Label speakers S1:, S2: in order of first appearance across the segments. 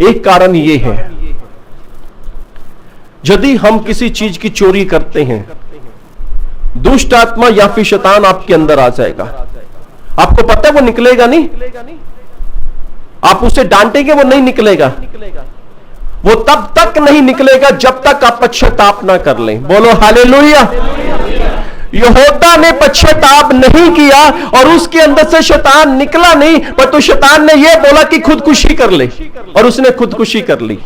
S1: एक कारण यह है, यदि हम किसी चीज की चोरी करते हैं, दुष्ट आत्मा या फिर शैतान आपके अंदर आ जाएगा। आपको पता है वो निकलेगा नहीं, आप उसे डांटेंगे वो नहीं निकलेगा। वो तब तक नहीं निकलेगा जब तक आप पश्चाताप ना कर लें। बोलो हालेलुया। यहोदा ने पश्चाताप नहीं किया और उसके अंदर से शैतान निकला नहीं, पर तो शैतान ने यह बोला कि खुदकुशी कर ले, और उसने खुदकुशी कर ली।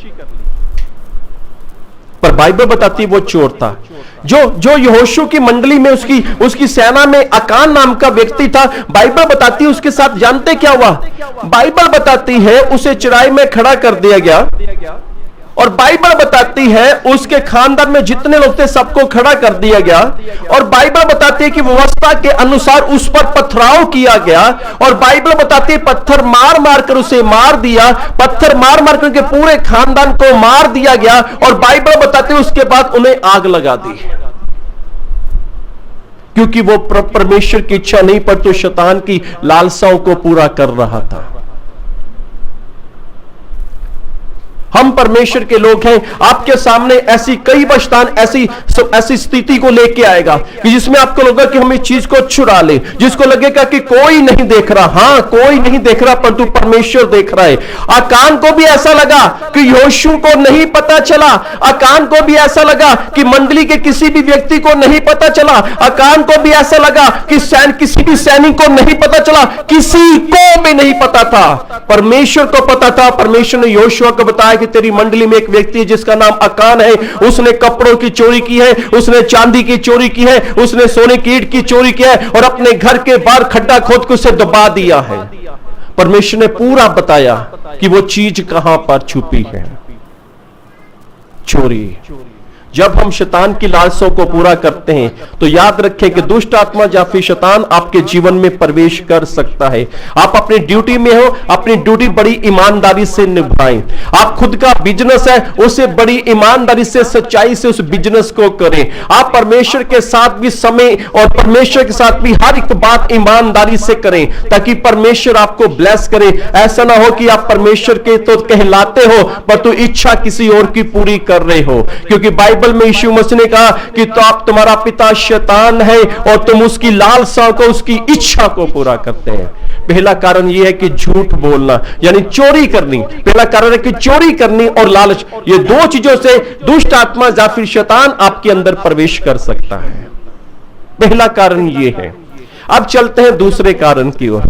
S1: पर बाइबल बताती वो चोर था। जो यहोशू की मंडली में उसकी सेना में अकान नाम का व्यक्ति था। बाइबल बताती है उसके साथ जानते क्या हुआ? बाइबल बताती है उसे चराई में खड़ा कर दिया गया, और बाइबल बताती है उसके खानदान में जितने लोग थे सबको खड़ा कर दिया गया, और बाइबल बताती है कि व्यवस्था के अनुसार उस पर पथराव किया गया, और बाइबल बताती है पत्थर मार मार कर उसे मार दिया, पत्थर मार मार करके पूरे खानदान को मार दिया गया, और बाइबल बताती है उसके बाद उन्हें आग लगा दी, क्योंकि वो परमेश्वर की इच्छा नहीं पर तो शैतान की लालसाओं को पूरा कर रहा था। हम परमेश्वर के लोग हैं। आपके सामने ऐसी कई बार शैतान ऐसी स्थिति को लेके आएगा कि जिसमें आपको लगेगा कि हम इस चीज को चुरा ले, जिसको लगेगा कि कोई नहीं देख रहा। हां, कोई नहीं देख रहा परंतु परमेश्वर देख रहा है। आकान को भी ऐसा लगा कि यहोशू को नहीं पता चला। आकान को भी ऐसा लगा कि मंडली के किसी भी व्यक्ति को नहीं पता चला। आकान को भी ऐसा लगा कि किसी भी सैनिक को नहीं पता चला, किसी को भी नहीं पता था। परमेश्वर को पता था। परमेश्वर ने यहोशू को बताया कि तेरी मंडली में एक व्यक्ति है जिसका नाम अकान है, उसने कपड़ों की चोरी की है, उसने चांदी की चोरी की है, उसने सोने की ईंट की चोरी की है, और अपने घर के बाहर खड्डा खोद के उसे दबा दिया है। परमेश्वर ने पूरा बताया कि वो चीज कहां पर छुपी है। चोरी। जब हम शैतान की लालसाओं को पूरा करते हैं तो याद रखें कि दुष्ट आत्मा या फिर शैतान आपके जीवन में प्रवेश कर सकता है। आप अपनी ड्यूटी में हो, अपनी ड्यूटी बड़ी ईमानदारी से निभाएं। आप खुद का बिजनेस है, उसे बड़ी ईमानदारी से सच्चाई से उस बिजनेस को करें। आप परमेश्वर के साथ भी समय और परमेश्वर के साथ भी हर एक बात ईमानदारी से करें, ताकि परमेश्वर आपको ब्लेस करे। ऐसा ना हो कि आप परमेश्वर के तो कहलाते हो पर तो इच्छा किसी और की पूरी कर रहे हो, क्योंकि बाइबल में यीशु मसीह ने कहा कि तो आप तुम्हारा पिता शैतान है और तुम उसकी लालसा को, उसकी इच्छा को पूरा करते हैं। पहला कारण यह है कि झूठ बोलना यानी चोरी करनी। पहला कारण है कि चोरी करनी और लालच, ये दो चीजों से दुष्ट आत्मा या फिर शैतान आपके अंदर प्रवेश कर सकता है। पहला कारण यह है। अब चलते हैं दूसरे कारण की ओर।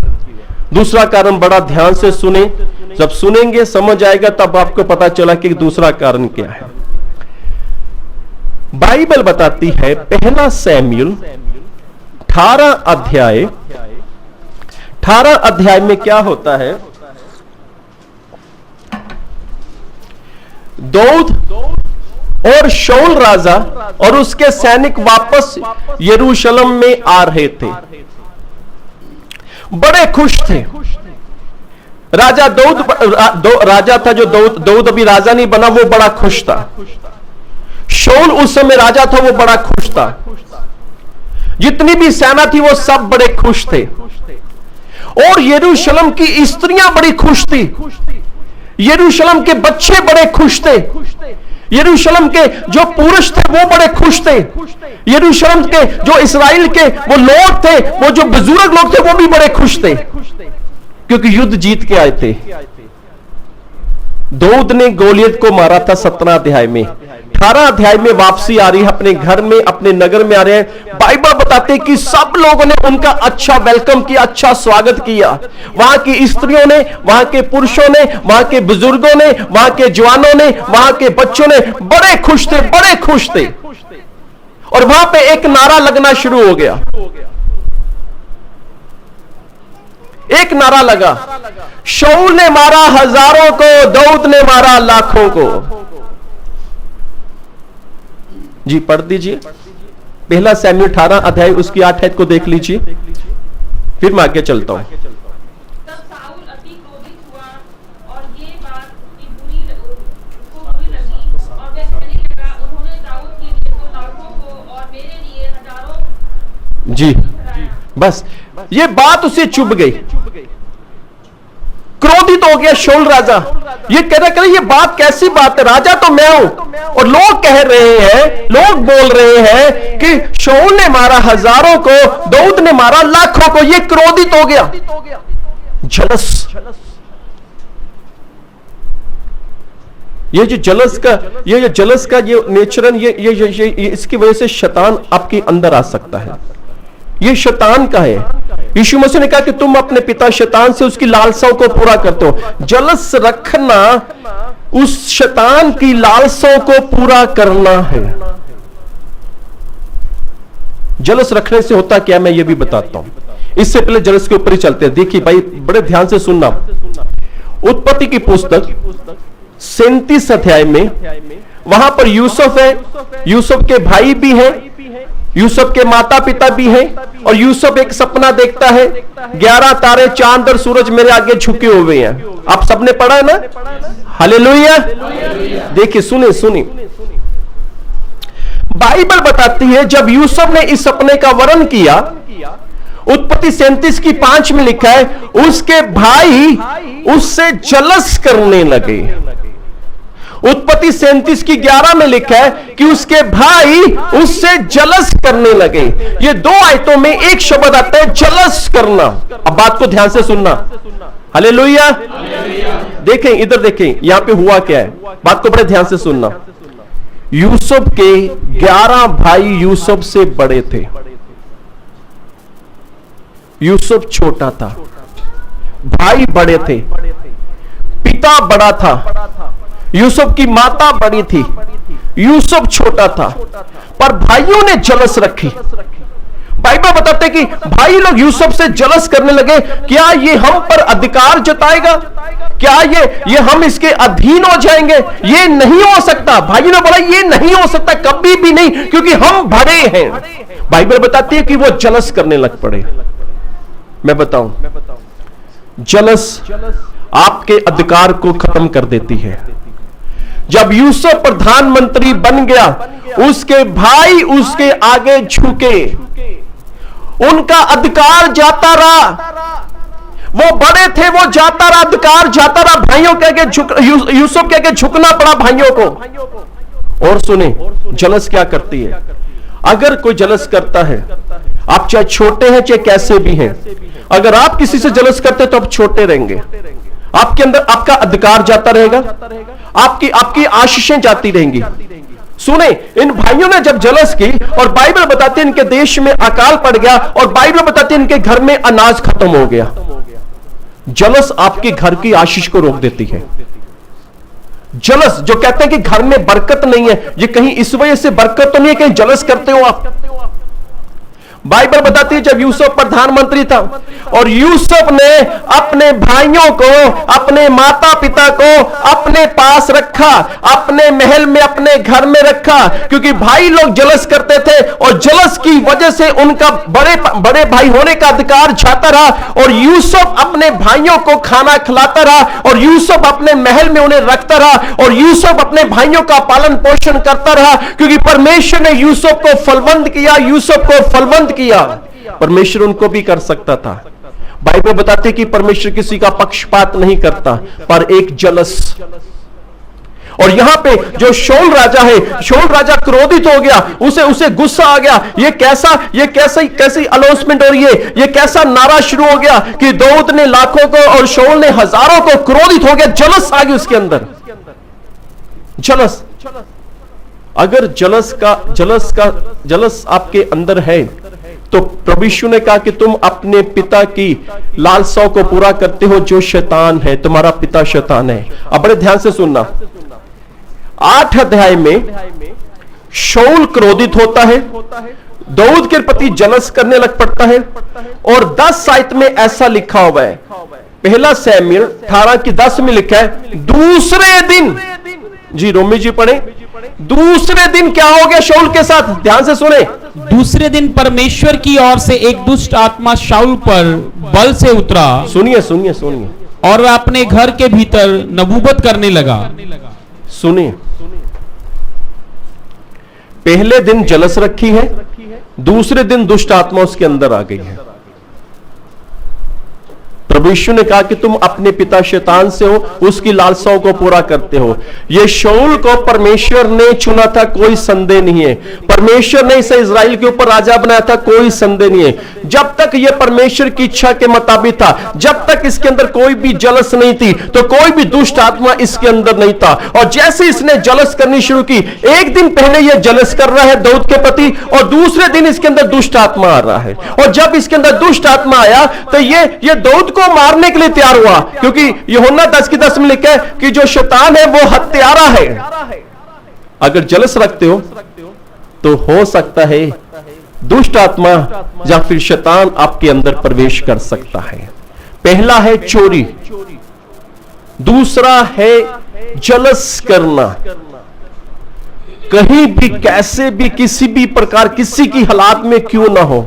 S1: दूसरा कारण बड़ा ध्यान से सुने, जब सुनेंगे समझ आएगा तब आपको पता चला कि दूसरा कारण क्या है। बाइबल बताती है पहला शमूएल 18 अध्याय में क्या होता है। दाऊद और शाऊल राजा और उसके सैनिक वापस यरूशलेम में आ रहे थे। बड़े खुश थे। राजा राजा था जो दाऊद अभी राजा नहीं बना, वो बड़ा खुश था। शाऊल उस समय राजा था, वो बड़ा खुश था। जितनी भी सेना थी वो सब बड़े खुश थे, और यरूशलेम की स्त्रियां बड़ी खुश थी। यरूशलेम के बच्चे बड़े खुश थे। यरूशलेम के जो पुरुष थे वो बड़े खुश थे। यरूशलेम के जो इस्राएल के वो लोग थे, वो जो बुजुर्ग लोग थे वो भी बड़े खुश थे, क्योंकि युद्ध जीत के आए थे। दाऊद ने गोलियत को मारा था 17 अध्याय में। 18 अध्याय में वापसी आ रही है, अपने घर में अपने नगर में आ रहे हैं। बाइबल बताते हैं कि सब लोगों ने उनका अच्छा वेलकम किया, अच्छा स्वागत किया। वहां की स्त्रियों ने, वहां के पुरुषों ने, वहां के बुजुर्गों ने, वहां के जवानों ने, वहां के बच्चों ने बड़े खुश थे, बड़े खुश थे। और वहां पे एक नारा लगना शुरू हो गया। एक नारा लगा, शाऊल ने मारा हजारों को, दाऊद ने मारा लाखों को। जी पढ़ दीजिए पहला शमूएल 18 अध्याय उसकी 8 आयत को देख लीजिए, फिर मैं आगे चलता हूं।
S2: तब शाऊल अति क्रोधित हुआ और ये बात बुरी लगी, और वह कहने लगा, उन्होंने दाऊद के लिए तो लाखों को और मेरे लिए हजारों।
S1: जी बस ये बात उसे चुभ गई, क्रोधित हो गया शाऊल राजा। ये कह रहे ये बात कैसी बात है, राजा तो मैं हूं। और लोग कह रहे हैं, लोग बोल रहे हैं कि शाऊल ने मारा हजारों को, दाऊद ने मारा लाखों को। ये क्रोधित हो गया, जलस। ये जो जलस का ये नेचरन, ये इसकी वजह से शैतान आपके अंदर आ सकता है। ये शैतान का है। यीशु मसीह ने कहा कि तुम अपने पिता शैतान से उसकी लालसाओं को पूरा करते हो। जलस रखना उस शैतान की लालसाओं को पूरा करना है। जलस रखने से होता क्या, मैं ये भी बताता हूं। इससे पहले जलस के ऊपर ही चलते हैं। देखिए भाई, बड़े ध्यान से सुनना। उत्पत्ति की पुस्तक 37 अध्याय में वहां पर यूसुफ है, यूसुफ के भाई भी हैं, यूसुफ के माता पिता भी हैं। और यूसुफ एक सपना देखता है, 11 तारे, चांद और सूरज मेरे आगे झुके हुए हैं। आप सबने पढ़ा है ना? हालेलुया। देखिए, सुनिए। बाइबल बताती है जब यूसुफ ने इस सपने का वर्णन किया, उत्पत्ति 37 की 5 में लिखा है, उसके भाई उससे जलस करने लगे। उत्पत्ति 37 की 11 में लिखा है कि उसके भाई उससे जलस करने लगे। ये दो आयतों में एक शब्द आता है, जलस करना। अब बात को ध्यान से सुनना। हालेलुया। देखें, इधर देखें, यहां पे हुआ क्या है, बात को बड़े ध्यान से सुनना। यूसुफ के 11 भाई यूसुफ से बड़े थे। यूसुफ छोटा था, भाई बड़े थे, पिता बड़ा था, यूसुफ की माता बड़ी थी, यूसुफ छोटा था, पर भाइयों ने जलस रखी। बाइबल बताते कि भाई लोग यूसुफ से जलस करने लगे। क्या ये हम पर अधिकार जताएगा? क्या ये हम इसके अधीन हो जाएंगे? ये नहीं हो सकता। भाइयों ने बोला ये नहीं हो सकता, कभी भी नहीं, क्योंकि हम बड़े हैं। बाइबल बताती है कि वो जलस करने लग पड़े। मैं बताऊं, जलस आपके अधिकार को खत्म कर देती है। जब यूसुफ प्रधानमंत्री बन गया, उसके भाई उसके आगे झुके, उनका अधिकार जाता रहा। वो बड़े थे, वो जाता रहा, अधिकार जाता रहा। भाइयों के आगे यूसुफ के आगे झुकना पड़ा भाइयों को। और सुने, जलस क्या करती है? अगर कोई जलस करता है, आप चाहे छोटे हैं चाहे कैसे भी हैं, अगर आप किसी से जलस करते तो आप छोटे रहेंगे, आपके अंदर आपका अधिकार जाता रहेगा, आपकी आशीषें जाती रहेंगी। सुने, इन भाइयों ने जब जलस की, और बाइबल बताती है इनके देश में अकाल पड़ गया, और बाइबल बताती है इनके घर में अनाज खत्म हो गया। जलस आपके घर की आशीष को रोक देती है। जलस, जो कहते हैं कि घर में बरकत नहीं है, ये कहीं इस वजह से बरकत तो नहीं है, कहीं जलस करते हो आप। बाइबल बताती है जब यूसुफ प्रधानमंत्री था और यूसुफ ने अपने भाइयों को, अपने माता पिता को अपने पास रखा, अपने महल में, अपने घर में रखा, क्योंकि भाई लोग जलस करते थे और जलस की वजह से उनका बड़े भाई होने का अधिकार जाता रहा। और यूसुफ अपने भाइयों को खाना खिलाता रहा, और यूसुफ अपने महल में उन्हें रखता रहा, और यूसुफ अपने भाइयों का पालन पोषण करता रहा, क्योंकि परमेश्वर ने यूसुफ को फलवंत किया, यूसुफ को फलवंत किया। परमेश्वर उनको भी कर सकता था। बाइबल बताती है कि परमेश्वर किसी का पक्षपात नहीं करता, पर एक जलस। और यहां पे जो शाऊल राजा है, शाऊल राजा क्रोधित हो गया, उसे गुस्सा आ गया। ये कैसी अनाउंसमेंट हो रही है, ये कैसा नारा शुरू हो गया कि दाऊद ने लाखों को और शाऊल ने हजारों को। क्रोधित हो गया, जलस आ गई उसके अंदर। जलस, अगर जलस आपके अंदर है, तो प्रभु यीशु ने कहा कि तुम अपने पिता की लालसाओं को पूरा करते हो, जो शैतान है, तुम्हारा पिता शैतान है। अब बड़े ध्यान से सुनना, 8 अध्याय में शाऊल क्रोधित होता है, दाऊद के प्रति जलस करने लग पड़ता है, और 10 आयत में ऐसा लिखा हुआ है, पहला शमूएल 18 की 10 में लिखा है, दूसरे दिन, जी रोमी जी पढ़े, दूसरे दिन क्या हो गया शाऊल के साथ? ध्यान से सुने।
S3: दूसरे दिन परमेश्वर की ओर से एक दुष्ट आत्मा शाऊल पर बल से उतरा।
S1: सुनिए,
S3: और वह अपने घर के भीतर नबूवत करने लगा।
S1: सुनिए, पहले दिन जलस रखी है, दूसरे दिन दुष्ट आत्मा उसके अंदर आ गई है। प्रभु यीशु ने कहा कि तुम अपने पिता शैतान से हो, उसकी लालसाओं को पूरा करते हो। ये शाऊल को परमेश्वर ने चुना था, कोई संदेह नहीं है। परमेश्वर ने इसे इजराइल के ऊपर राजा बनाया था, कोई संदेह नहीं है। जब तक ये परमेश्वर की इच्छा के मुताबिक था, जब तक इसके अंदर कोई भी जलस नहीं थी, तो कोई भी दुष्ट आत्मा इसके अंदर नहीं था। और जैसे इसने जलस करनी शुरू की, एक दिन पहले यह जलस कर रहा है दाऊद के प्रति, और दूसरे दिन इसके अंदर दुष्ट आत्मा आ रहा है। और जब इसके अंदर दुष्ट आत्मा आया तो ये दाऊद को मारने के लिए तैयार हुआ, क्योंकि यूहन्ना 10:10 में लिखा है कि जो शैतान है वो हत्यारा है। अगर जलस रखते हो तो हो सकता है दुष्ट आत्मा या फिर शैतान आपके अंदर प्रवेश कर सकता है। पहला है चोरी, दूसरा है जलस करना। कहीं भी, कैसे भी, किसी भी प्रकार, किसी की हालात में क्यों ना हो,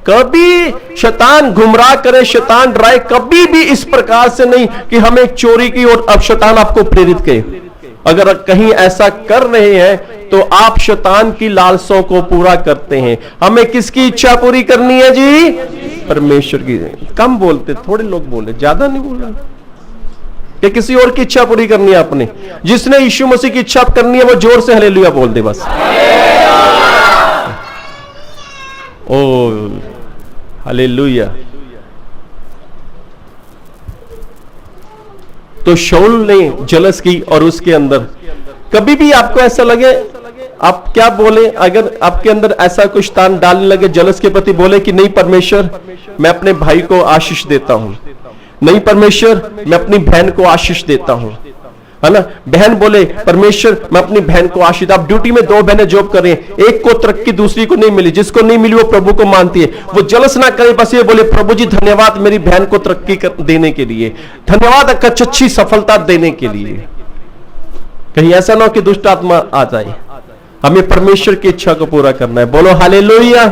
S1: कभी शैतान गुमराह करे, शैतान डराए, कभी भी इस प्रकार से नहीं कि हमें चोरी की और अब शैतान आपको प्रेरित करे। अगर कहीं ऐसा कर रहे हैं तो आप शैतान की लालसाओं को पूरा करते हैं। हमें किसकी इच्छा पूरी करनी है जी? परमेश्वर की। कम बोलते, थोड़े लोग बोले, ज्यादा नहीं बोल रहे कि किसी और की इच्छा पूरी करनी है आपने। जिसने यीशु मसीह की इच्छा करनी है वो जोर से हालेलुया बोल दे बस। ओ हालेलुया। तो शाऊल ने जलस की और उसके अंदर कभी भी आपको ऐसा लगे, आप क्या बोले, अगर आपके अंदर ऐसा कुछ शैतान डालने लगे जलस के प्रति, बोले कि नहीं परमेश्वर मैं अपने भाई को आशीष देता हूं, नहीं परमेश्वर मैं अपनी बहन को आशीष देता हूं, है ना। बहन बोले परमेश्वर मैं अपनी बहन को आशीष। आप ड्यूटी में दो बहनें जॉब कर रही हैं, एक को तरक्की दूसरी को नहीं मिली, जिसको नहीं मिली वो प्रभु को मानती है, वो जलस ना करे, बस ये बोले प्रभु जी धन्यवाद मेरी बहन को तरक्की देने के लिए, धन्यवाद अच्छी सफलता देने के लिए। कहीं ऐसा ना हो कि दुष्ट आत्मा आ जाए। हमें परमेश्वर की इच्छा को पूरा करना है। बोलो हालेलुया।